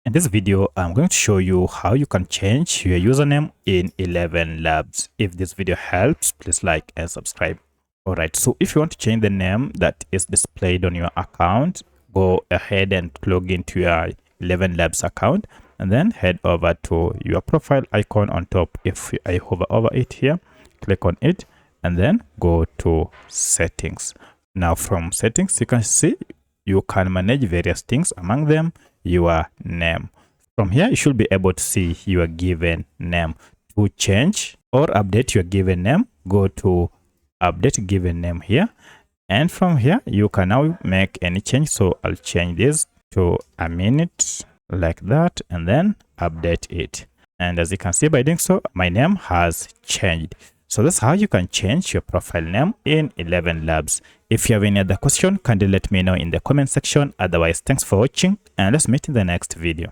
In this video, I'm going to show you how you can change your username in ElevenLabs. If this video helps, please like and subscribe. Alright, so if you want to change the name that is displayed on your account, go ahead and log into your ElevenLabs account and then head over to your profile icon on top. If I hover over it here, click on it and then go to settings. Now from settings, you can see you can manage various things, among them your name. From here you should be able to see your given name. To change or update your given name, go to update given name here, and from here you can now make any change. So I'll change this to a minute like that and then update it, and as you can see, by doing so my name has changed. So that's how you can change your profile name in ElevenLabs. If you have any other question, kindly let me know in the comment section. Otherwise, thanks for watching and let's meet in the next video.